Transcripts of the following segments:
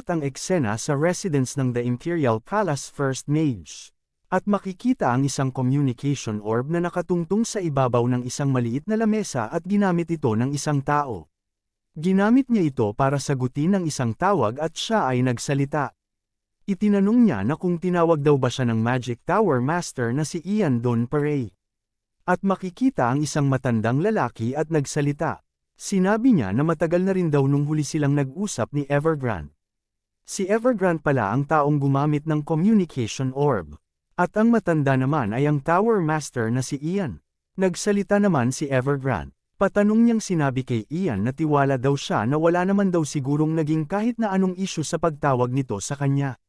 Nagulat ang eksena sa residence ng The Imperial Palace First Mage. At makikita ang isang communication orb na nakatungtong sa ibabaw ng isang maliit na lamesa at ginamit ito ng isang tao. Ginamit niya ito para sagutin ang isang tawag at siya ay nagsalita. Itinanong niya na kung tinawag daw ba siya ng Magic Tower Master na si Ian Don Pare. At makikita ang isang matandang lalaki at nagsalita. Sinabi niya na matagal na rin daw nung huli silang nag-usap ni Evergrande. Si Evergrande pala ang taong gumamit ng communication orb. At ang matanda naman ay ang Tower Master na si Ian. Nagsalita naman si Evergrande. Patanong niyang sinabi kay Ian na tiwala daw siya na wala naman daw sigurong naging kahit na anong issue sa pagtawag nito sa kanya.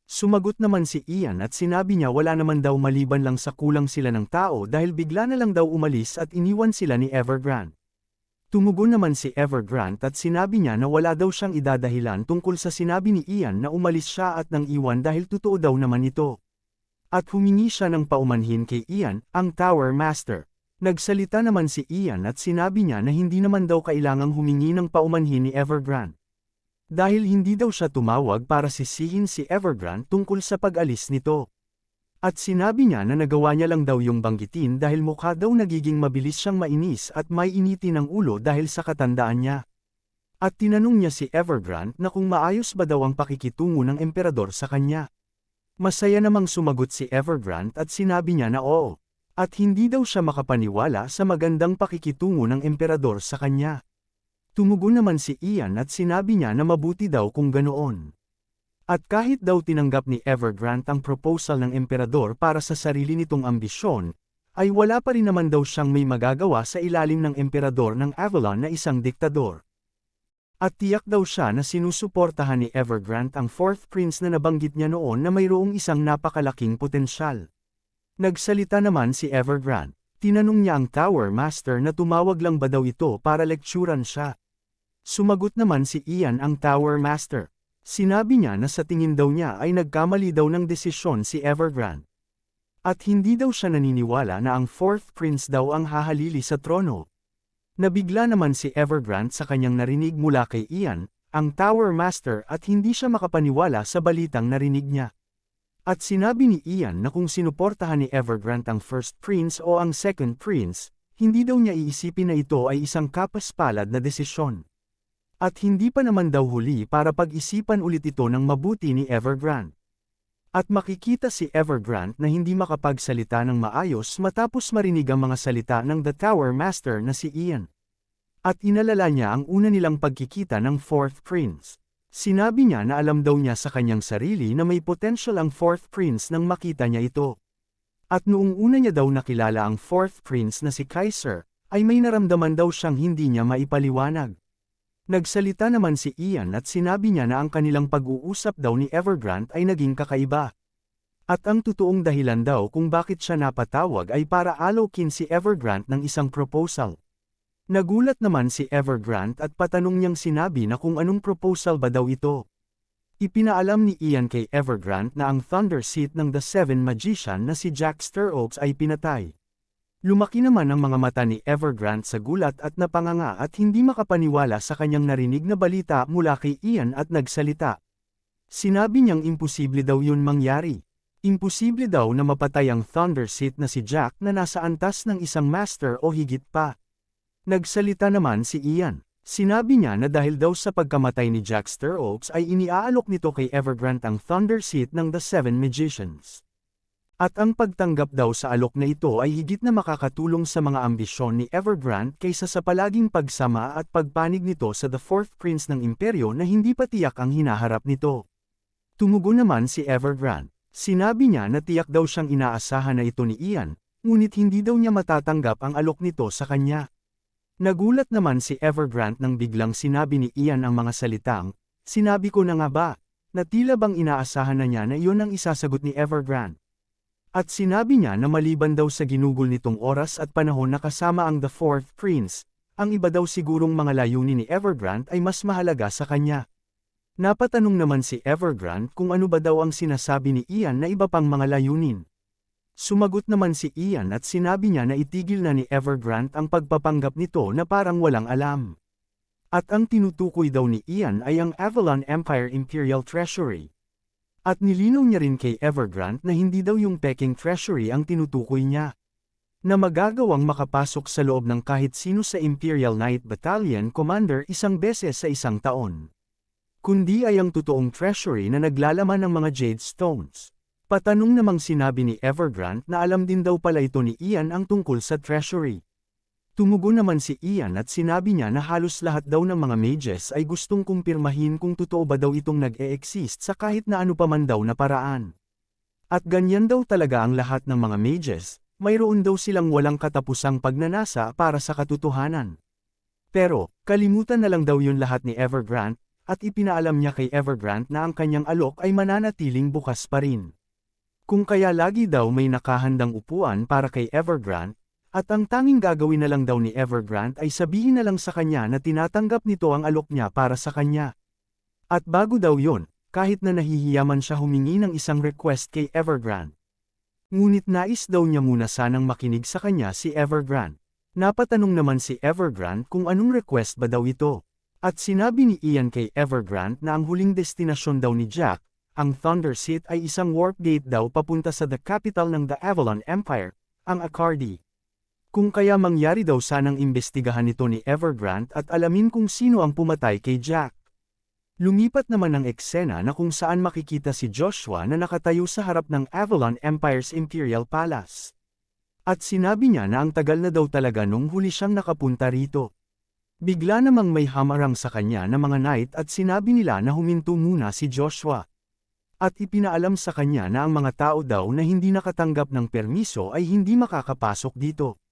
Sumagot naman si Ian at sinabi niya wala naman daw maliban lang sa kulang sila ng tao dahil bigla na lang daw umalis at iniwan sila ni Evergrande. Tumugon naman si Evergrande at sinabi niya na wala daw siyang idadahilan tungkol sa sinabi ni Ian na umalis siya at nang iwan dahil totoo daw naman ito. At humingi siya ng paumanhin kay Ian, ang Tower Master. Nagsalita naman si Ian at sinabi niya na hindi naman daw kailangang humingi ng paumanhin ni Evergrande. Dahil hindi daw siya tumawag para sisihin si Evergrande tungkol sa pag-alis nito. At sinabi niya na nagawa niya lang daw yung banggitin dahil mukha daw nagiging mabilis siyang mainis at may initin ng ulo dahil sa katandaan niya. At tinanong niya si Evergrande na kung maayos ba daw ang pakikitungo ng emperador sa kanya. Masaya namang sumagot si Evergrande at sinabi niya na oo. At hindi daw siya makapaniwala sa magandang pakikitungo ng emperador sa kanya. Tumugon naman si Ian at sinabi niya na mabuti daw kung ganoon. At kahit daw tinanggap ni Evergrande ang proposal ng emperador para sa sarili nitong ambisyon, ay wala pa rin naman daw siyang may magagawa sa ilalim ng emperador ng Avalon na isang diktador. At tiyak daw siya na sinusuportahan ni Evergrande ang fourth prince na nabanggit niya noon na mayroong isang napakalaking potensyal. Nagsalita naman si Evergrande. Tinanong niya ang Tower Master na tumawag lang ba daw ito para lekturan siya. Sumagot naman si Ian ang Tower Master. Sinabi niya na sa tingin daw niya ay nagkamali daw ng desisyon si Evergrande. At hindi daw siya naniniwala na ang fourth prince daw ang hahalili sa trono. Nabigla naman si Evergrande sa kanyang narinig mula kay Ian, ang Tower Master at hindi siya makapaniwala sa balitang narinig niya. At sinabi ni Ian na kung sinuportahan ni Evergrande ang first prince o ang second prince, hindi daw niya iisipin na ito ay isang kapaspalad na desisyon. At hindi pa naman daw huli para pag-isipan ulit ito ng mabuti ni Evergrande. At makikita si Evergrande na hindi makapagsalita ng maayos matapos marinig ang mga salita ng The Tower Master na si Ian. At inalala niya ang una nilang pagkikita ng fourth prince. Sinabi niya na alam daw niya sa kanyang sarili na may potential ang fourth prince nang makita niya ito. At noong una niya daw nakilala ang fourth prince na si Kaiser, ay may naramdaman daw siyang hindi niya maipaliwanag. Nagsalita naman si Ian at sinabi niya na ang kanilang pag-uusap daw ni Evergrande ay naging kakaiba. At ang totoong dahilan daw kung bakit siya napatawag ay para alokin si Evergrande ng isang proposal. Nagulat naman si Evergrande at patanong niyang sinabi na kung anong proposal ba daw ito. Ipinaalam ni Ian kay Evergrande na ang Thunder Seat ng The Seven Magician na si Jack Steroaks ay pinatay. Lumaki naman ang mga mata ni Evergrande sa gulat at napanganga at hindi makapaniwala sa kanyang narinig na balita mula kay Ian at nagsalita. Sinabi niyang imposible daw yun mangyari. Imposible daw na mapatay ang Thunder Seat na si Jack na nasa antas ng isang master o higit pa. Nagsalita naman si Ian. Sinabi niya na dahil daw sa pagkamatay ni Jack Steroaks ay iniaalok nito kay Evergrande ang Thunder Seat ng The Seven Magicians. At ang pagtanggap daw sa alok na ito ay higit na makakatulong sa mga ambisyon ni Evergrande kaysa sa palaging pagsama at pagpanig nito sa The Fourth Prince ng Imperyo na hindi pa tiyak ang hinaharap nito. Tumugon naman si Evergrande. Sinabi niya na tiyak daw siyang inaasahan na ito ni Ian, ngunit hindi daw niya matatanggap ang alok nito sa kanya. Nagulat naman si Evergrande nang biglang sinabi ni Ian ang mga salitang, "Sinabi ko na nga ba," na tila bang inaasahan na niya na iyon ang isasagot ni Evergrande. At sinabi niya na maliban daw sa ginugol nitong oras at panahon na kasama ang The Fourth Prince, ang iba daw sigurong mga layunin ni Evergrande ay mas mahalaga sa kanya. Napatanong naman si Evergrande kung ano ba daw ang sinasabi ni Ian na iba pang mga layunin. Sumagot naman si Ian at sinabi niya na itigil na ni Evergrande ang pagpapanggap nito na parang walang alam. At ang tinutukoy daw ni Ian ay ang Avalon Empire Imperial Treasury. At nilinaw niya rin kay Evergrande na hindi daw yung Peking Treasury ang tinutukoy niya, na magagawang makapasok sa loob ng kahit sino sa Imperial Knight Battalion Commander isang beses sa isang taon. Kundi ay ang totoong treasury na naglalaman ng mga Jade Stones. Patanong namang sinabi ni Evergrande na alam din daw pala ito ni Ian ang tungkol sa treasury. Tumugon naman si Ian at sinabi niya na halos lahat daw ng mga mages ay gustong kumpirmahin kung totoo ba daw itong nag-e-exist sa kahit na ano pa man daw na paraan. At ganyan daw talaga ang lahat ng mga mages, mayroon daw silang walang katapusang pagnanasa para sa katotohanan. Pero, kalimutan na lang daw yun lahat ni Evergrande, at ipinaalam niya kay Evergrande na ang kanyang alok ay mananatiling bukas pa rin. Kung kaya lagi daw may nakahandang upuan para kay Evergrande, at ang tanging gagawin na lang daw ni Evergrande ay sabihin na lang sa kanya na tinatanggap nito ang alok niya para sa kanya. At bago daw yon, kahit na nahihiyaman siya humingi ng isang request kay Evergrande. Ngunit nais daw niya muna sanang makinig sa kanya si Evergrande. Napatanong naman si Evergrande kung anong request ba daw ito. At sinabi ni Ian kay Evergrande na ang huling destinasyon daw ni Jack, ang Thunder Seat ay isang warp gate daw papunta sa the capital ng the Avalon Empire, ang Akardi. Kung kaya mangyari daw sanang imbestigahan ito ni Evergrande at alamin kung sino ang pumatay kay Jack. Lumipat naman ang eksena na kung saan makikita si Joshua na nakatayo sa harap ng Avalon Empire's Imperial Palace. At sinabi niya na ang tagal na daw talaga nung huli siyang nakapunta rito. Bigla namang may hamarang sa kanya na mga knight at sinabi nila na huminto muna si Joshua. At ipinaalam sa kanya na ang mga tao daw na hindi nakatanggap ng permiso ay hindi makakapasok dito.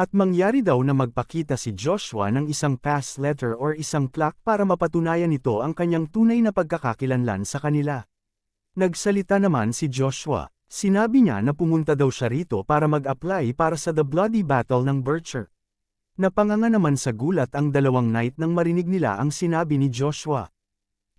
At mangyari daw na magpakita si Joshua ng isang pass letter or isang plaque para mapatunayan nito ang kanyang tunay na pagkakakilanlan sa kanila. Nagsalita naman si Joshua. Sinabi niya na pumunta daw siya rito para mag-apply para sa The Bloody Battle ng Bircher. Napanganga naman sa gulat ang dalawang knight nang marinig nila ang sinabi ni Joshua.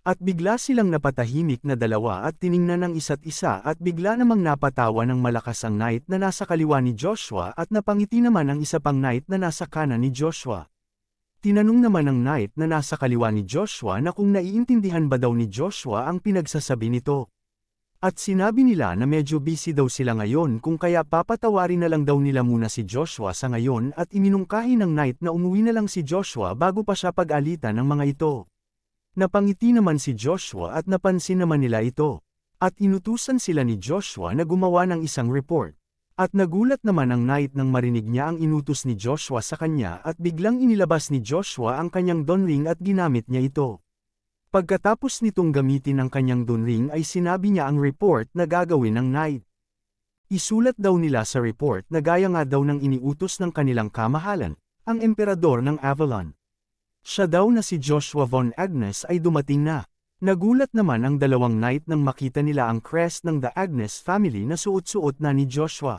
At bigla silang napatahimik na dalawa at tiningnan ng isa't isa at bigla namang napatawa ng malakas ang knight na nasa kaliwa ni Joshua at napangiti naman ang isa pang knight na nasa kanan ni Joshua. Tinanong naman ng knight na nasa kaliwa ni Joshua na kung naiintindihan ba daw ni Joshua ang pinagsasabi nito. At sinabi nila na medyo busy daw sila ngayon kung kaya papatawarin na lang daw nila muna si Joshua sa ngayon at iminungkahi ng knight na umuwi na lang si Joshua bago pa siya pag-alitan ng mga ito. Napangiti naman si Joshua at napansin naman nila ito. At inutusan sila ni Joshua na gumawa ng isang report. At nagulat naman ang knight nang marinig niya ang inutos ni Joshua sa kanya at biglang inilabas ni Joshua ang kanyang dawn ring at ginamit niya ito. Pagkatapos nitong gamitin ang kanyang dawn ring ay sinabi niya ang report na gagawin ng knight. Isulat daw nila sa report na gaya nga daw ng iniutos ng kanilang kamahalan, ang emperador ng Avalon. Siya daw na si Joshua von Agnes ay dumating na. Nagulat naman ang dalawang knight nang makita nila ang crest ng the Agnes family na suot-suot na ni Joshua.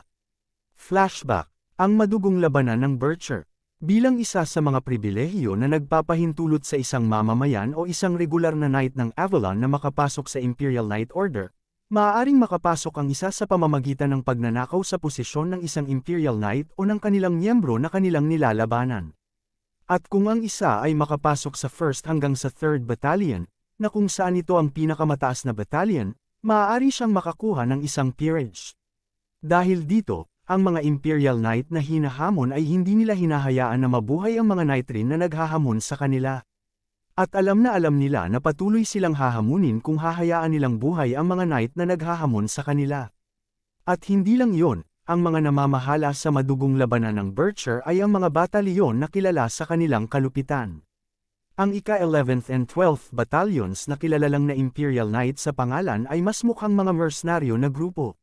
Flashback. Ang madugong labanan ng Bircher. Bilang isa sa mga pribilehiyo na nagpapahintulot sa isang mamamayan o isang regular na knight ng Avalon na makapasok sa Imperial Knight Order, maaaring makapasok ang isa sa pamamagitan ng pagnanakaw sa posisyon ng isang Imperial Knight o ng kanilang miyembro na kanilang nilalabanan. At kung ang isa ay makapasok sa 1st hanggang sa 3rd Battalion, na kung saan ito ang pinakamataas na battalion, maaari siyang makakuha ng isang peerage. Dahil dito, ang mga Imperial Knight na hinahamon ay hindi nila hinahayaan na mabuhay ang mga knight rin na naghahamon sa kanila. At alam na alam nila na patuloy silang hahamunin kung hahayaan nilang buhay ang mga knight na naghahamon sa kanila. At hindi lang yon. Ang mga namamahala sa madugong labanan ng Bircher ay ang mga batalyon na kilala sa kanilang kalupitan. Ang ika-11th and 12th Battalions na kilala lang na Imperial Knight sa pangalan ay mas mukhang mga mercenaryo na grupo.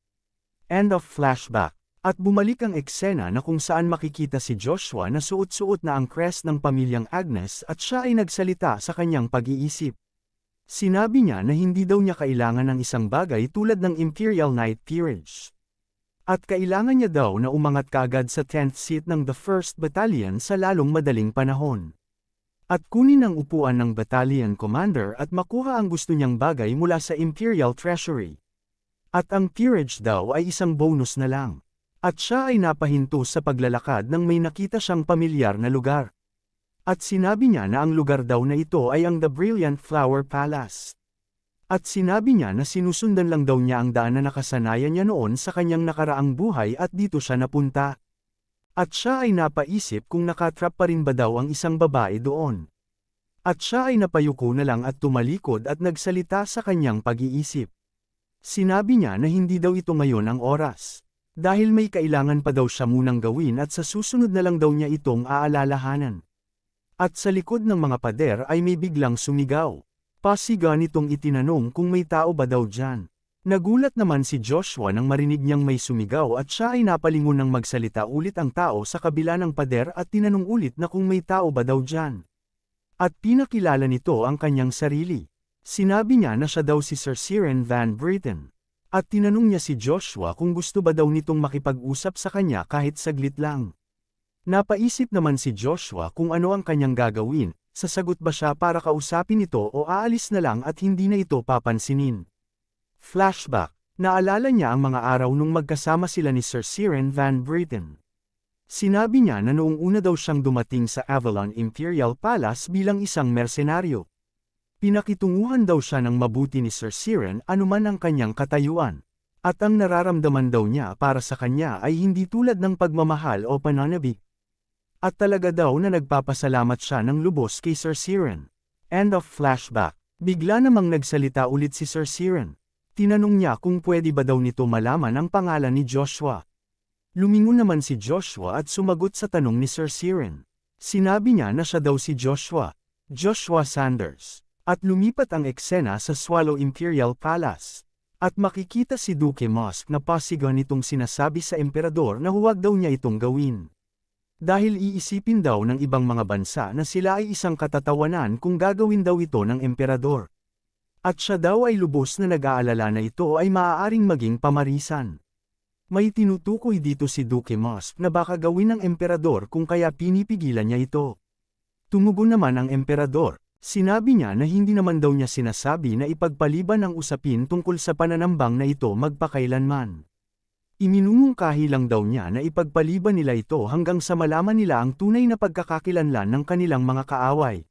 End of flashback. At bumalik ang eksena na kung saan makikita si Joshua na suot-suot na ang crest ng pamilyang Agnes at siya ay nagsalita sa kanyang pag-iisip. Sinabi niya na hindi daw niya kailangan ng isang bagay tulad ng Imperial Knight Peerage. At kailangan niya daw na umangat kaagad sa 10th seat ng the 1st Battalion sa lalong madaling panahon. At kunin ang upuan ng Battalion Commander at makuha ang gusto niyang bagay mula sa Imperial Treasury. At ang peerage daw ay isang bonus na lang. At siya ay napahinto sa paglalakad nang may nakita siyang pamilyar na lugar. At sinabi niya na ang lugar daw na ito ay ang The Brilliant Flower Palace. At sinabi niya na sinusundan lang daw niya ang daan na nakasanayan niya noon sa kanyang nakaraang buhay at dito siya napunta. At siya ay napaisip kung nakatrap pa rin ba daw ang isang babae doon. At siya ay napayuko na lang at tumalikod at nagsalita sa kanyang pag-iisip. Sinabi niya na hindi daw ito ngayon ang oras. Dahil may kailangan pa daw siya munang gawin at sa susunod na lang daw niya itong aalalahanan. At sa likod ng mga pader ay may biglang sumigaw. Pasiga nitong itinanong kung may tao ba daw dyan. Nagulat naman si Joshua nang marinig niyang may sumigaw at siya ay napalingon nang magsalita ulit ang tao sa kabila ng pader at tinanong ulit na kung may tao ba daw dyan. At pinakilala nito ang kanyang sarili. Sinabi niya na siya daw si Sir Ciaran Van Britten. At tinanong niya si Joshua kung gusto ba daw nitong makipag-usap sa kanya kahit saglit lang. Napaisip naman si Joshua kung ano ang kanyang gagawin, sasagot ba siya para kausapin ito o aalis na lang at hindi na ito papansinin. Flashback, naalala niya ang mga araw nung magkasama sila ni Sir Ciaran Van Britten. Sinabi niya na noong una daw siyang dumating sa Avalon Imperial Palace bilang isang mersenaryo. Pinakitunguhan daw siya ng mabuti ni Sir Ciaran anuman ang kanyang katayuan. At ang nararamdaman daw niya para sa kanya ay hindi tulad ng pagmamahal o pananabik. At talaga daw na nagpapasalamat siya ng lubos kay Sir Ciaran. End of flashback. Bigla namang nagsalita ulit si Sir Ciaran. Tinanong niya kung pwede ba daw nito malaman ang pangalan ni Joshua. Lumingon naman si Joshua at sumagot sa tanong ni Sir Ciaran. Sinabi niya na siya daw si Joshua, Joshua Sanders. At lumipat ang eksena sa Swallow Imperial Palace. At makikita si Duke Musk na pasiga nitong sinasabi sa emperador na huwag daw niya itong gawin. Dahil iisipin daw ng ibang mga bansa na sila ay isang katatawanan kung gagawin daw ito ng emperador. At siya daw ay lubos na nag-aalala na ito ay maaaring maging pamarisan. May tinutukoy dito si Duke Musk na baka gawin ng emperador kung kaya pinipigilan niya ito. Tumugon naman ang emperador. Sinabi niya na hindi naman daw niya sinasabi na ipagpaliban ang usapin tungkol sa pananambang na ito magpakailanman. Iminumungkahi lang daw niya na ipagpaliban nila ito hanggang sa malaman nila ang tunay na pagkakakilanlan ng kanilang mga kaaway.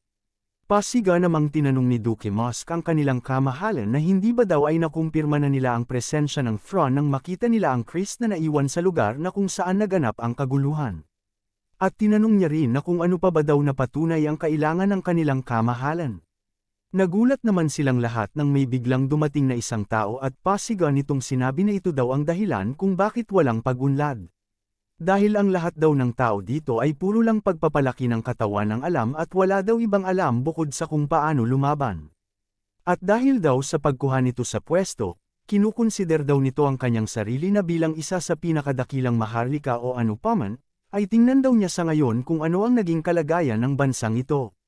Pasiga namang tinanong ni Duke Musk ang kanilang kamahalan na hindi ba daw ay nakumpirma na nila ang presensya ng Thrawn nang makita nila ang Christ na naiwan sa lugar na kung saan naganap ang kaguluhan. At tinanong niya rin na kung ano pa ba daw na patunay ang kailangan ng kanilang kamahalan. Nagulat naman silang lahat nang may biglang dumating na isang tao at pasiga nitong sinabi na ito daw ang dahilan kung bakit walang pag-unlad. Dahil ang lahat daw ng tao dito ay puro lang pagpapalaki ng katawan ng alam at wala daw ibang alam bukod sa kung paano lumaban. At dahil daw sa pagkuha nito sa pwesto, kinukonsider daw nito ang kanyang sarili na bilang isa sa pinakadakilang maharlika o ano paman, ay tingnan daw niya sa ngayon kung ano ang naging kalagayan ng bansang ito.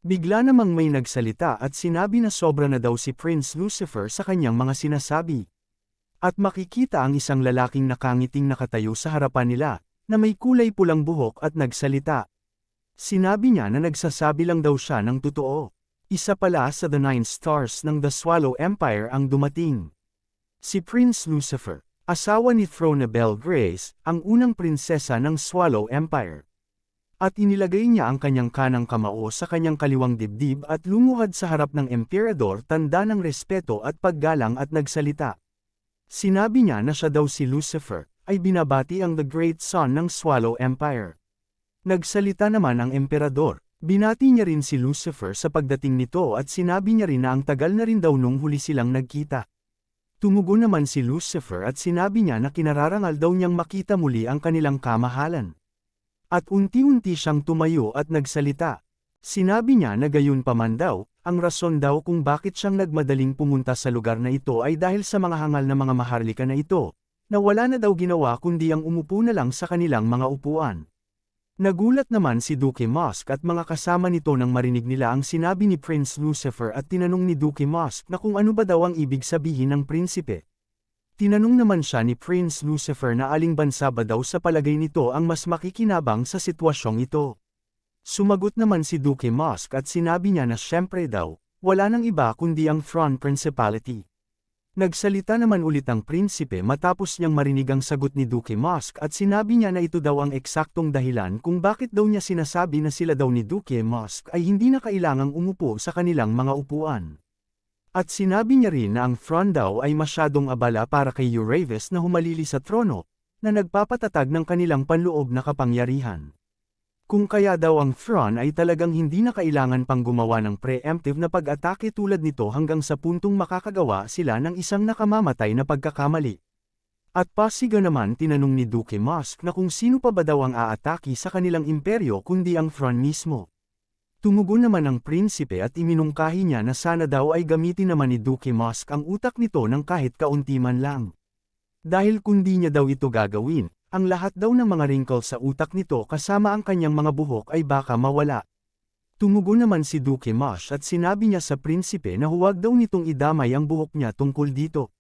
Bigla namang may nagsalita at sinabi na sobra na daw si Prince Lucifer sa kanyang mga sinasabi. At makikita ang isang lalaking nakangiting nakatayo sa harapan nila, na may kulay pulang buhok at nagsalita. Sinabi niya na nagsasabi lang daw siya ng totoo. Isa pala sa The Nine Stars ng The Swallow Empire ang dumating. Si Prince Lucifer, asawa ni Thronebell Grace, ang unang prinsesa ng Swallow Empire. At inilagay niya ang kanyang kanang kamao sa kanyang kaliwang dibdib at lumuhad sa harap ng emperador tanda ng respeto at paggalang at nagsalita. Sinabi niya na siya daw si Lucifer, ay binabati ang The Great Son ng Swallow Empire. Nagsalita naman ang emperador, binati niya rin si Lucifer sa pagdating nito at sinabi niya rin na ang tagal na rin daw nung huli silang nagkita. Tumugon naman si Lucifer at sinabi niya na kinararangal daw niyang makita muli ang kanilang kamahalan. At unti-unti siyang tumayo at nagsalita. Sinabi niya na gayon pa man daw, ang rason daw kung bakit siyang nagmadaling pumunta sa lugar na ito ay dahil sa mga hangal na mga maharlika na ito, na wala na daw ginawa kundi ang umupo na lang sa kanilang mga upuan. Nagulat naman si Duke Musk at mga kasama nito nang marinig nila ang sinabi ni Prince Lucifer at tinanong ni Duke Musk na kung ano ba daw ang ibig sabihin ng prinsipe. Tinanong naman siya ni Prince Lucifer na aling bansa ba daw sa palagay nito ang mas makikinabang sa sitwasyong ito. Sumagot naman si Duke Musk at sinabi niya na syempre daw, wala nang iba kundi ang Thrawn Principality. Nagsalita naman ulit ang prinsipe matapos niyang marinig ang sagot ni Duke Musk at sinabi niya na ito daw ang eksaktong dahilan kung bakit daw niya sinasabi na sila daw ni Duke Musk ay hindi na kailangang umupo sa kanilang mga upuan. At sinabi niya rin na ang throne daw ay masyadong abala para kay Uravis na humalili sa trono, na nagpapatatag ng kanilang panloob na kapangyarihan. Kung kaya daw ang throne ay talagang hindi na kailangan pang gumawa ng preemptive na pag-atake tulad nito hanggang sa puntong makakagawa sila ng isang nakamamatay na pagkakamali. At pasiga naman tinanong ni Duke Musk na kung sino pa ba daw ang aatake sa kanilang imperyo kundi ang throne mismo. Tumugon naman ang prinsipe at iminungkahi niya na sana daw ay gamitin naman ni Duke Musk ang utak nito ng kahit kaunti man lang. Dahil kundi niya daw ito gagawin, ang lahat daw ng mga wrinkles sa utak nito kasama ang kanyang mga buhok ay baka mawala. Tumugon naman si Duke Musk at sinabi niya sa prinsipe na huwag daw nitong idamay ang buhok niya tungkol dito.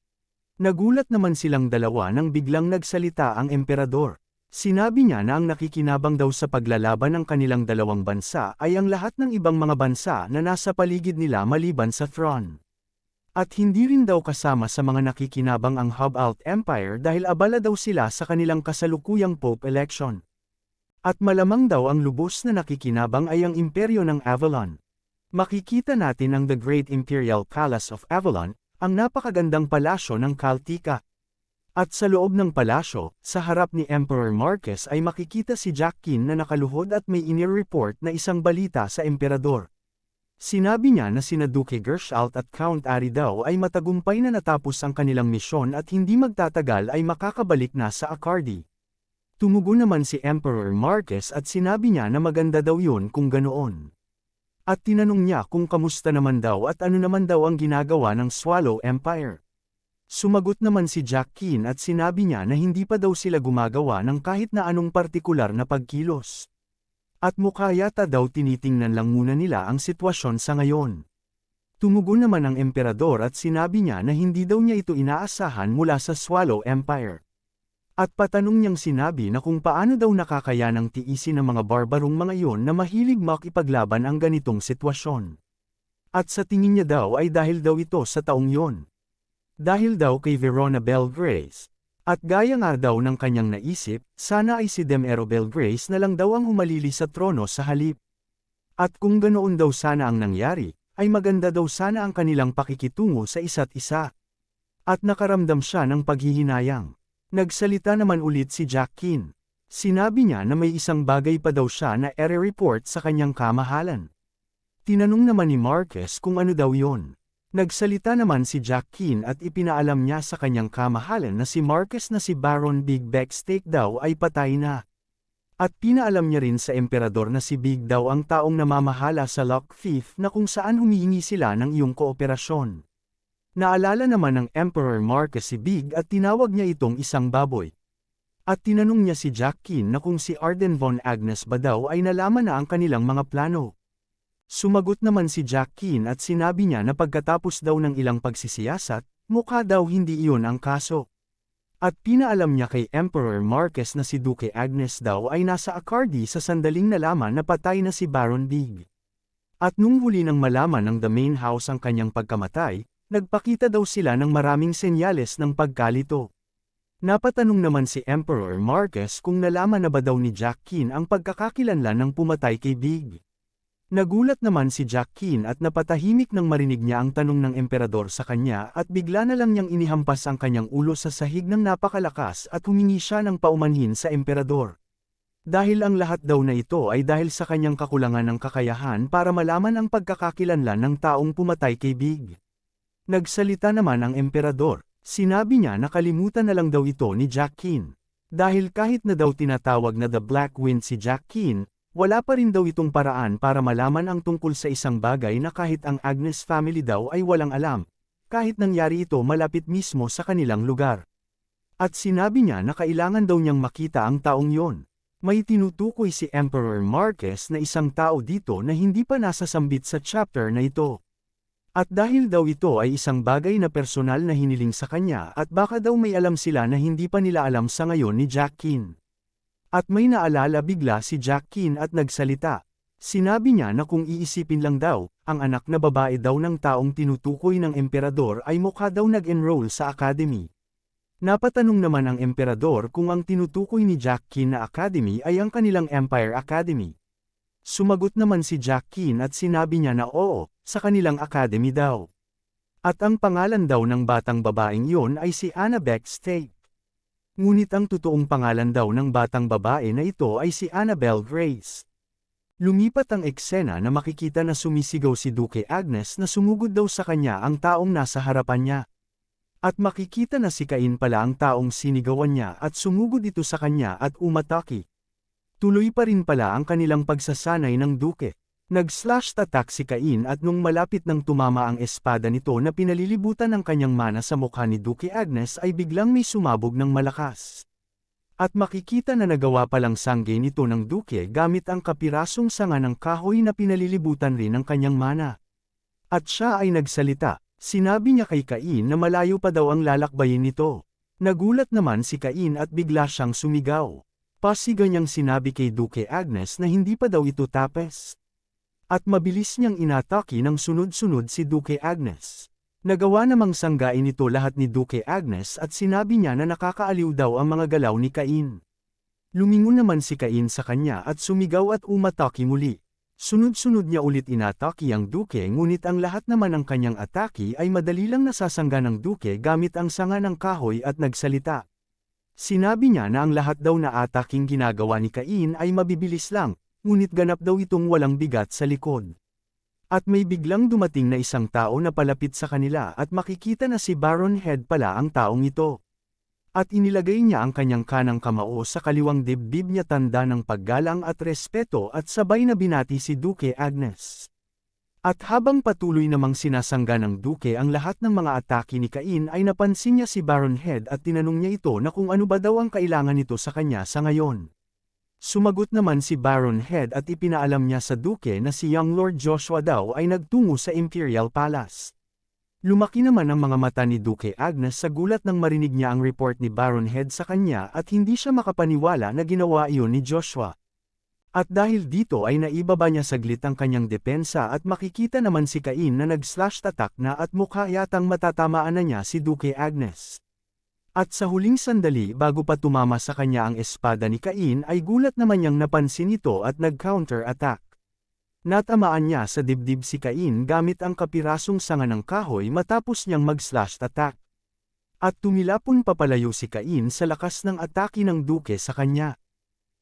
Nagulat naman silang dalawa nang biglang nagsalita ang emperador. Sinabi niya na ang nakikinabang daw sa paglalaban ng kanilang dalawang bansa ay ang lahat ng ibang mga bansa na nasa paligid nila maliban sa throne. At hindi rin daw kasama sa mga nakikinabang ang Hobalt Empire dahil abala daw sila sa kanilang kasalukuyang Pope election. At malamang daw ang lubos na nakikinabang ay ang imperyo ng Avalon. Makikita natin ang The Great Imperial Palace of Avalon, ang napakagandang palasyo ng Kaltika. At sa loob ng palasyo, sa harap ni Emperor Marquez ay makikita si Jack Kin na nakaluhod at may inir-report na isang balita sa emperador. Sinabi niya na sina Duke Gershalt at Count Ari daw ay matagumpay na natapos ang kanilang misyon at hindi magtatagal ay makakabalik na sa Akardi. Tumugon naman si Emperor Marquez at sinabi niya na maganda daw yun kung ganoon. At tinanong niya kung kamusta naman daw at ano naman daw ang ginagawa ng Swallow Empire. Sumagot naman si Jack Kin at sinabi niya na hindi pa daw sila gumagawa ng kahit na anong partikular na pagkilos. At mukha yata daw tinitingnan lang muna nila ang sitwasyon sa ngayon. Tumugon naman ang emperador at sinabi niya na hindi daw niya ito inaasahan mula sa Swallow Empire. At patanong niyang sinabi na kung paano daw nakakayanang tiisin ng mga barbarong mga iyon na mahilig makipaglaban ang ganitong sitwasyon. At sa tingin niya daw ay dahil daw ito sa taong yon. Dahil daw kay Verona Belgrace. At gaya nga daw ng kanyang naisip, sana ay si Demero Belgrace na lang daw ang humalili sa trono sa halip. At kung ganoon daw sana ang nangyari, ay maganda daw sana ang kanilang pakikitungo sa isa't isa. At nakaramdam siya ng paghihinayang. Nagsalita naman ulit si Jack Kin. Sinabi niya na may isang bagay pa daw siya na ere-report sa kanyang kamahalan. Tinanong naman ni Marquez kung ano daw yon. Nagsalita naman si Jack Kin at ipinaalam niya sa kanyang kamahalan na si Marquez na si Baron Big Beefsteak daw ay patay na. At pinaalam niya rin sa emperador na si Big daw ang taong namamahala sa Lock Thief na kung saan humihingi sila ng iyong kooperasyon. Naalala naman ng Emperor Marquez si Big at tinawag niya itong isang baboy. At tinanong niya si Jack Kin na kung si Arden von Agnes ba daw ay nalaman na ang kanilang mga plano. Sumagot naman si Jack Kin at sinabi niya na pagkatapos daw ng ilang pagsisiyasat, mukha daw hindi iyon ang kaso. At pinaalam niya kay Emperor Marquez na si Duke Agnes daw ay nasa Akardi sa sandaling nalaman na patay na si Baron Big. At nung huli nang malaman ng The Main House ang kanyang pagkamatay, nagpakita daw sila ng maraming senyales ng pagkalito. Napatanong naman si Emperor Marquez kung nalaman na ba daw ni Jack Kin ang pagkakakilanlan ng pumatay kay Big. Nagulat naman si Jack Kin at napatahimik nang marinig niya ang tanong ng emperador sa kanya at bigla na lang niyang inihampas ang kanyang ulo sa sahig ng napakalakas at humingi siya ng paumanhin sa emperador. Dahil ang lahat daw na ito ay dahil sa kanyang kakulangan ng kakayahan para malaman ang pagkakakilanlan ng taong pumatay kay Big. Nagsalita naman ang emperador, sinabi niya na kalimutan na lang daw ito ni Jack Kin. Dahil kahit na daw tinatawag na The Black Wind si Jack Kin, wala pa rin daw itong paraan para malaman ang tungkol sa isang bagay na kahit ang Agnes family daw ay walang alam, kahit nangyari ito malapit mismo sa kanilang lugar. At sinabi niya na kailangan daw niyang makita ang taong yon. May tinutukoy si Emperor Marquez na isang tao dito na hindi pa nasasambit sa chapter na ito. At dahil daw ito ay isang bagay na personal na hiniling sa kanya at baka daw may alam sila na hindi pa nila alam sa ngayon ni Jack Kin. At may naalala bigla si Jack Kin at nagsalita. Sinabi niya na kung iisipin lang daw, ang anak na babae daw ng taong tinutukoy ng emperador ay mukha daw nag-enroll sa academy. Napatanong naman ang emperador kung ang tinutukoy ni Jack Qin na academy ay ang kanilang Empire Academy. Sumagot naman si Jack Qin at sinabi niya na oo, sa kanilang academy daw. At ang pangalan daw ng batang babaeng iyon ay si Annabeth State. Ngunit ang totoong pangalan daw ng batang babae na ito ay si Annabelle Grace. Lumipat ang eksena na makikita na sumisigaw si Duke Agnes na sumugod daw sa kanya ang taong nasa harapan niya. At makikita na si Cain pala ang taong sinigawan niya at sumugod ito sa kanya at umatake. Tuloy pa rin pala ang kanilang pagsasanay ng Duke. Nag-slash attack si Cain at nung malapit nang tumama ang espada nito na pinalilibutan ng kanyang mana sa mukha ni Duke Agnes ay biglang may sumabog ng malakas. At makikita na nagawa palang sangge nito ng Duke gamit ang kapirasong sanga ng kahoy na pinalilibutan rin ng kanyang mana. At siya ay nagsalita, sinabi niya kay Cain na malayo pa daw ang lalakbayin nito. Nagulat naman si Cain at bigla siyang sumigaw. Pasigaw niyang sinabi kay Duke Agnes na hindi pa daw ito tapes. At mabilis niyang inatake ng sunod-sunod si Duke Agnes. Nagawa namang sanggain nito lahat ni Duke Agnes at sinabi niya na nakakaaliw daw ang mga galaw ni Cain. Lumingon naman si Cain sa kanya at sumigaw at umatake muli. Sunod-sunod niya ulit inatake ang Duke ngunit ang lahat naman ng kanyang atake ay madali lang nasasangga ng Duke gamit ang sanga ng kahoy at nagsalita. Sinabi niya na ang lahat daw na ataking ginagawa ni Cain ay mabibilis lang, ngunit ganap daw itong walang bigat sa likod. At may biglang dumating na isang tao na palapit sa kanila at makikita na si Baron Head pala ang taong ito. At inilagay niya ang kanyang kanang kamao sa kaliwang dibdib niya tanda ng paggalang at respeto at sabay na binati si Duke Agnes. At habang patuloy namang sinasangga ng Duke ang lahat ng mga atake ni Cain ay napansin niya si Baron Head at tinanong niya ito na kung ano ba daw ang kailangan nito sa kanya sa ngayon. Sumagot naman si Baron Head at ipinaalam niya sa Duke na si Young Lord Joshua daw ay nagtungo sa Imperial Palace. Lumaki naman ang mga mata ni Duke Agnes sa gulat nang marinig niya ang report ni Baron Head sa kanya at hindi siya makapaniwala na ginawa iyon ni Joshua. At dahil dito ay naibaba niya saglit ang kanyang depensa at makikita naman si Cain na nag-slash attack na at mukha yatang matatamaan na niya si Duke Agnes. At sa huling sandali bago pa tumama sa kanya ang espada ni Cain ay gulat naman niyang napansin ito at nag-counter attack. Natamaan niya sa dibdib si Cain gamit ang kapirasong sanga ng kahoy matapos niyang mag-slash attack. At tumilapon papalayo si Cain sa lakas ng atake ng Duke sa kanya.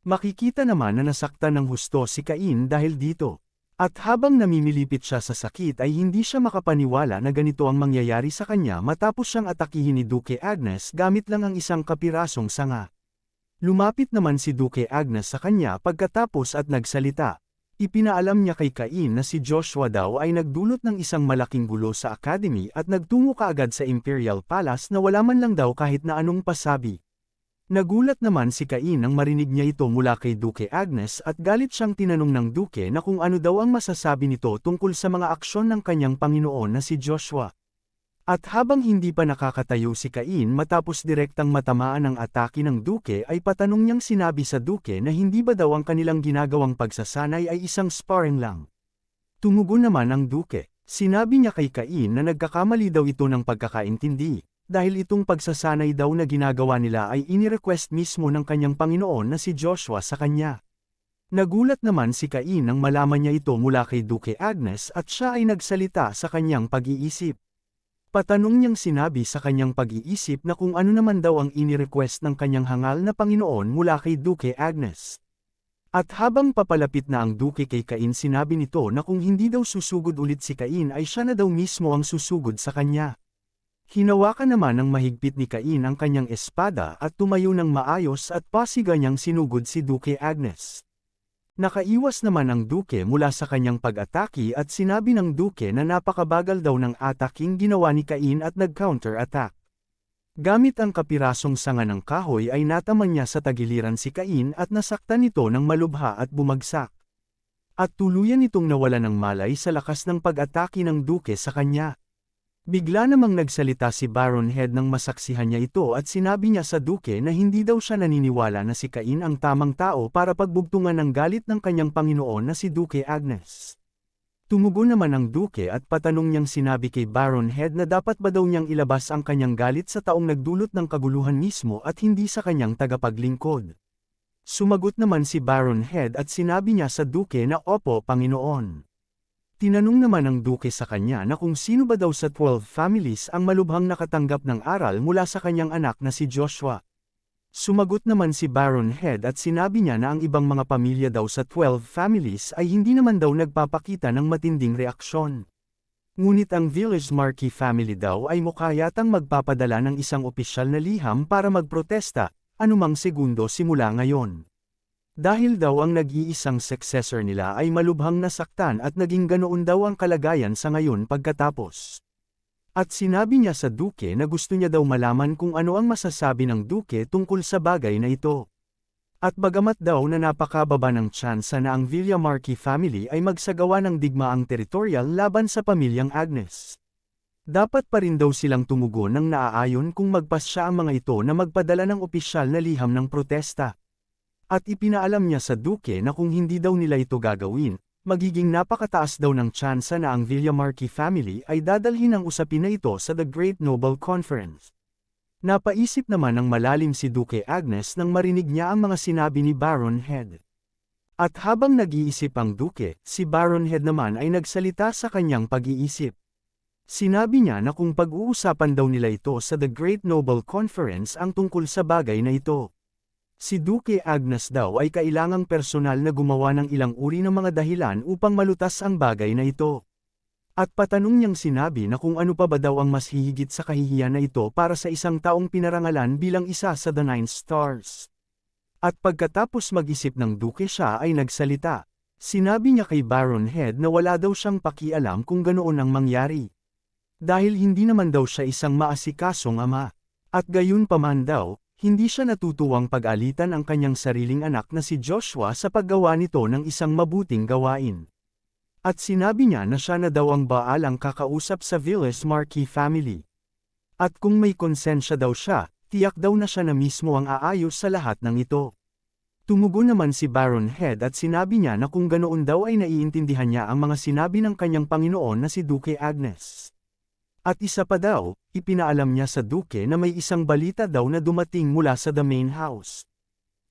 Makikita naman na nasaktan ng husto si Cain dahil dito. At habang namimilipit siya sa sakit ay hindi siya makapaniwala na ganito ang mangyayari sa kanya matapos siyang atakihin ni Duke Agnes gamit lang ang isang kapirasong sanga. Lumapit naman si Duke Agnes sa kanya pagkatapos at nagsalita. Ipinaalam niya kay Cain na si Joshua daw ay nagdulot ng isang malaking gulo sa academy at nagtungo kaagad sa Imperial Palace na wala man lang daw kahit na anong pasabi. Nagulat naman si Cain nang marinig niya ito mula kay Duke Agnes at galit siyang tinanong ng Duke na kung ano daw ang masasabi nito tungkol sa mga aksyon ng kanyang Panginoon na si Joshua. At habang hindi pa nakakatayo si Cain matapos direktang matamaan ng atake ng Duke ay patanong niyang sinabi sa Duke na hindi ba daw ang kanilang ginagawang pagsasanay ay isang sparring lang. Tumugon naman ang Duke. Sinabi niya kay Cain na nagkakamali daw ito ng pagkakaintindi. Dahil itong pagsasanay daw na ginagawa nila ay inirequest mismo ng kanyang Panginoon na si Joshua sa kanya. Nagulat naman si Cain nang malaman niya ito mula kay Duke Agnes at siya ay nagsalita sa kanyang pag-iisip. Patanong niyang sinabi sa kanyang pag-iisip na kung ano naman daw ang inirequest ng kanyang hangal na Panginoon mula kay Duke Agnes. At habang papalapit na ang Duke kay Cain sinabi nito na kung hindi daw susugod ulit si Cain ay siya na daw mismo ang susugod sa kanya. Hinawakan naman ng mahigpit ni Cain ang kanyang espada at tumayo ng maayos at pasiga niyang sinugod si Duke Agnes. Nakaiwas naman ang Duke mula sa kanyang pag-atake at sinabi ng Duke na napakabagal daw ng ataking ginawa ni Cain at nag-counter attack. Gamit ang kapirasong sanga ng kahoy ay nataman niya sa tagiliran si Cain at nasaktan ito ng malubha at bumagsak. At tuluyan itong nawala ng malay sa lakas ng pag-atake ng Duke sa kanya. Bigla namang nagsalita si Baron Head nang masaksihan niya ito at sinabi niya sa Duke na hindi daw siya naniniwala na si Cain ang tamang tao para pagbugtungan ng galit ng kanyang Panginoon na si Duke Agnes. Tumugon naman ang Duke at patanong niyang sinabi kay Baron Head na dapat ba daw niyang ilabas ang kanyang galit sa taong nagdulot ng kaguluhan mismo at hindi sa kanyang tagapaglingkod. Sumagot naman si Baron Head at sinabi niya sa Duke na opo, Panginoon. Tinanong naman ng Duke sa kanya na kung sino ba daw sa 12 families ang malubhang nakatanggap ng aral mula sa kanyang anak na si Joshua. Sumagot naman si Baron Head at sinabi niya na ang ibang mga pamilya daw sa 12 families ay hindi naman daw nagpapakita ng matinding reaksyon. Ngunit ang Village Marquis family daw ay mukha yatang magpapadala ng isang opisyal na liham para magprotesta, anumang segundo simula ngayon. Dahil daw ang nag-iisang successor nila ay malubhang nasaktan at naging ganoon daw ang kalagayan sa ngayon pagkatapos. At sinabi niya sa Duke na gusto niya daw malaman kung ano ang masasabi ng Duke tungkol sa bagay na ito. At bagamat daw na napakababa ng tsansa na ang Villamarquez family ay magsagawa ng digmaang teritorial laban sa pamilyang Agnes. Dapat pa rin daw silang tumugon ng naaayon kung magpasya ang mga ito na magpadala ng opisyal na liham ng protesta. At ipinaalam niya sa Duke na kung hindi daw nila ito gagawin, magiging napakataas daw ng tsansa na ang Villamarquez family ay dadalhin ang usapin na ito sa The Great Noble Conference. Napaisip naman ng malalim si Duke Agnes nang marinig niya ang mga sinabi ni Baron Head. At habang nag-iisip ang Duke, si Baron Head naman ay nagsalita sa kanyang pag-iisip. Sinabi niya na kung pag-uusapan daw nila ito sa The Great Noble Conference ang tungkol sa bagay na ito. Si Duke Agnes daw ay kailangang personal na gumawa ng ilang uri ng mga dahilan upang malutas ang bagay na ito. At patanong niyang sinabi na kung ano pa ba daw ang mas hihigit sa kahihiyan na ito para sa isang taong pinarangalan bilang isa sa The Nine Stars. At pagkatapos mag-isip ng Duke siya ay nagsalita. Sinabi niya kay Baron Head na wala daw siyang pakialam kung ganoon ang mangyari. Dahil hindi naman daw siya isang maasikasong ama. At gayon pa man daw, hindi siya natutuwang pag-alitan ang kanyang sariling anak na si Joshua sa paggawa nito ng isang mabuting gawain. At sinabi niya na siya na daw ang baalang kakausap sa Villamarquez family. At kung may konsensya daw siya, tiyak daw na siya na mismo ang aayos sa lahat ng ito. Tumugon naman si Baron Head at sinabi niya na kung ganoon daw ay naiintindihan niya ang mga sinabi ng kanyang Panginoon na si Duke Agnes. At isa pa daw, ipinaalam niya sa Duke na may isang balita daw na dumating mula sa the main house.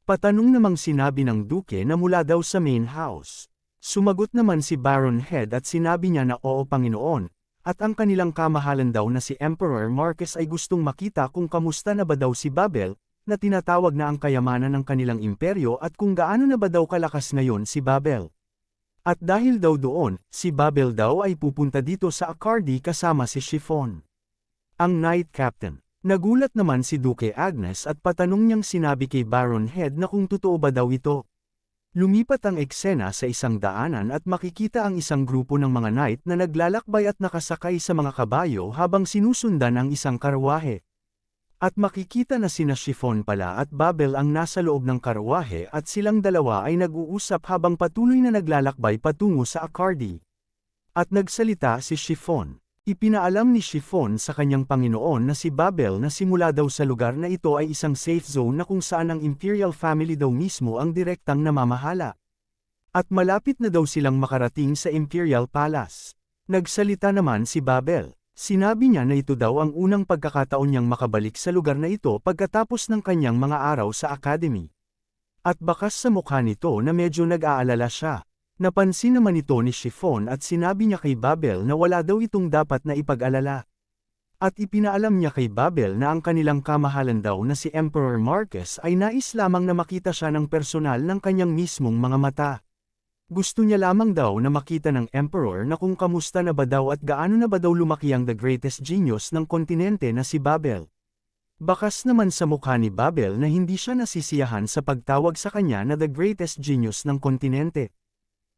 Patanong namang sinabi ng Duke na mula daw sa main house. Sumagot naman si Baron Head at sinabi niya na oo, Panginoon, at ang kanilang kamahalan daw na si Emperor Marquez ay gustong makita kung kamusta na ba daw si Babel, na tinatawag na ang kayamanan ng kanilang imperyo at kung gaano na ba daw kalakas ngayon si Babel. At dahil daw doon, si Babel daw ay pupunta dito sa Accardi kasama si Chiffon, ang Knight Captain. Nagulat naman si Duke Agnes at patanong niyang sinabi kay Baron Head na kung totoo ba daw ito. Lumipat ang eksena sa isang daanan at makikita ang isang grupo ng mga knight na naglalakbay at nakasakay sa mga kabayo habang sinusundan ang isang karwahe. At makikita na sina Chiffon pala at Babel ang nasa loob ng karwahe at silang dalawa ay nag-uusap habang patuloy na naglalakbay patungo sa Accardi. At nagsalita si Chiffon. Ipinaalam ni Chiffon sa kanyang Panginoon na si Babel na simula daw sa lugar na ito ay isang safe zone na kung saan ang Imperial family daw mismo ang direktang namamahala. At malapit na daw silang makarating sa Imperial Palace. Nagsalita naman si Babel. Sinabi niya na ito daw ang unang pagkakataon niyang makabalik sa lugar na ito pagkatapos ng kanyang mga araw sa Academy. At bakas sa mukha nito na medyo nag-aalala siya. Napansin naman ito ni Chiffon at sinabi niya kay Babel na wala daw itong dapat na ipag-alala. At ipinaalam niya kay Babel na ang kanilang kamahalan daw na si Emperor Marquez ay nais lamang na makita siya ng personal ng kanyang mismong mga mata. Gusto niya lamang daw na makita ng Emperor na kung kamusta na ba daw at gaano na ba daw lumaki ang the greatest genius ng kontinente na si Babel. Bakas naman sa mukha ni Babel na hindi siya nasisiyahan sa pagtawag sa kanya na the greatest genius ng kontinente.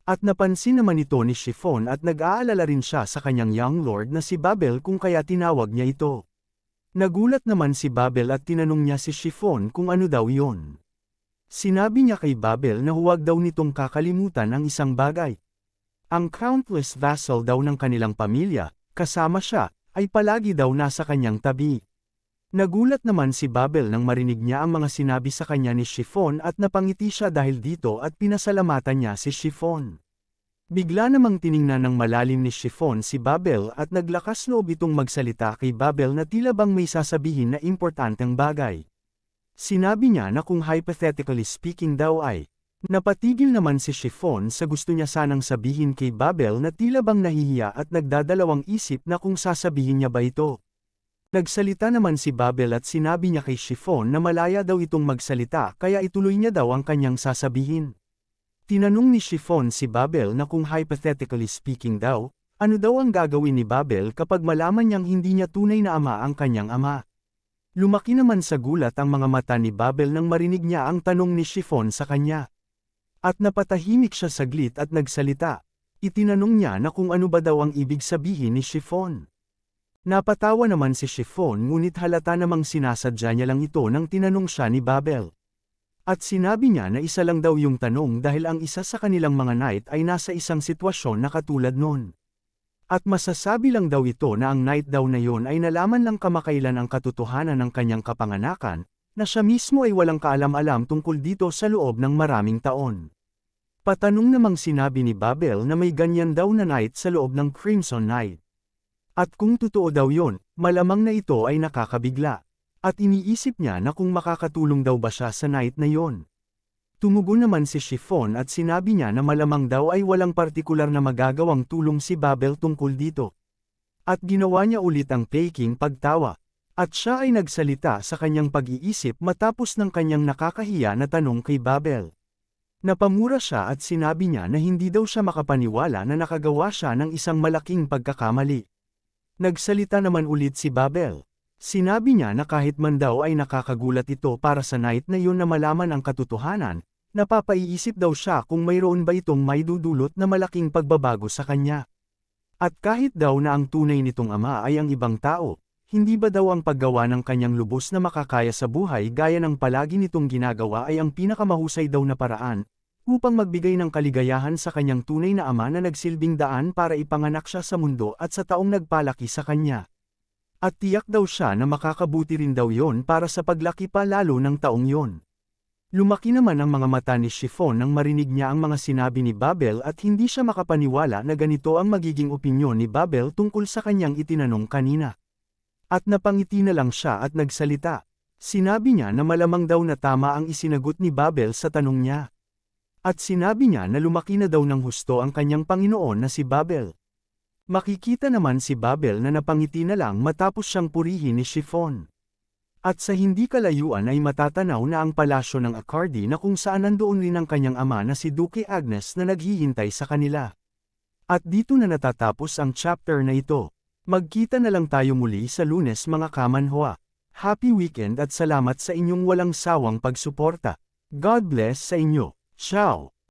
At napansin naman ito ni Chiffon at nag-aalala rin siya sa kanyang young lord na si Babel kung kaya tinawag niya ito. Nagulat naman si Babel at tinanong niya si Chiffon kung ano daw yon. Sinabi niya kay Babel na huwag daw nitong kakalimutan ang isang bagay. Ang countless vassal daw ng kanilang pamilya, kasama siya, ay palagi daw nasa kanyang tabi. Nagulat naman si Babel nang marinig niya ang mga sinabi sa kanya ni Chiffon at napangiti siya dahil dito at pinasalamatan niya si Chiffon. Bigla namang tiningnan ng malalim ni Chiffon si Babel at naglakas loob itong magsalita kay Babel na tila bang may sasabihin na importanteng bagay. Sinabi niya na kung hypothetically speaking daw ay, napatigil naman si Chiffon sa gusto niya sanang sabihin kay Babel na tila bang nahihiya at nagdadalawang isip na kung sasabihin niya ba ito. Nagsalita naman si Babel at sinabi niya kay Chiffon na malaya daw itong magsalita kaya ituloy niya daw ang kanyang sasabihin. Tinanong ni Chiffon si Babel na kung hypothetically speaking daw, ano daw ang gagawin ni Babel kapag malaman niyang hindi niya tunay na ama ang kanyang ama. Lumaki naman sa gulat ang mga mata ni Babel nang marinig niya ang tanong ni Chiffon sa kanya. At napatahimik siya saglit at nagsalita. Itinanong niya na kung ano ba daw ang ibig sabihin ni Chiffon. Napatawa naman si Chiffon ngunit halata namang sinasadya niya lang ito nang tinanong siya ni Babel. At sinabi niya na isa lang daw yung tanong dahil ang isa sa kanilang mga knight ay nasa isang sitwasyon na katulad nun. At masasabi lang daw ito na ang knight daw na yon ay nalaman lang kamakailan ang katotohanan ng kanyang kapanganakan, na siya mismo ay walang kaalam-alam tungkol dito sa loob ng maraming taon. Patanong namang sinabi ni Babel na may ganyan daw na knight sa loob ng Crimson Knight. At kung totoo daw yon, malamang na ito ay nakakabigla. At iniisip niya na kung makakatulong daw ba siya sa night na yon. Tumugon naman si Chiffon at sinabi niya na malamang daw ay walang partikular na magagawang tulong si Babel tungkol dito. At ginawa niya ulit ang peking pagtawa. At siya ay nagsalita sa kanyang pag-iisip matapos ng kanyang nakakahiya na tanong kay Babel. Napamura siya at sinabi niya na hindi daw siya makapaniwala na nakagawa siya ng isang malaking pagkakamali. Nagsalita naman ulit si Babel. Sinabi niya na kahit man daw ay nakakagulat ito para sa night na yun na malaman ang katotohanan, napapaiisip daw siya kung mayroon ba itong may dudulot na malaking pagbabago sa kanya. At kahit daw na ang tunay nitong ama ay ang ibang tao, hindi ba daw ang paggawa ng kanyang lubos na makakaya sa buhay gaya ng palagi nitong ginagawa ay ang pinakamahusay daw na paraan, upang magbigay ng kaligayahan sa kanyang tunay na ama na nagsilbing daan para ipanganak siya sa mundo at sa taong nagpalaki sa kanya. At tiyak daw siya na makakabuti rin daw yon para sa paglaki pa lalo ng taong yon. Lumaki naman ang mga mata ni Chiffon nang marinig niya ang mga sinabi ni Babel at hindi siya makapaniwala na ganito ang magiging opinyon ni Babel tungkol sa kanyang itinanong kanina. At napangiti na lang siya at nagsalita. Sinabi niya na malamang daw na tama ang isinagot ni Babel sa tanong niya. At sinabi niya na lumaki na daw ng husto ang kanyang Panginoon na si Babel. Makikita naman si Babel na napangiti na lang matapos siyang purihin ni Chiffon. At sa hindi kalayuan ay matatanaw na ang palasyo ng Accardi na kung saan nandoon rin ang kanyang ama na si Duque Agnes na naghihintay sa kanila. At dito na natatapos ang chapter na ito. Magkita na lang tayo muli sa Lunes mga kamanhwa. Happy weekend at salamat sa inyong walang sawang pagsuporta. God bless sa inyo. Ciao!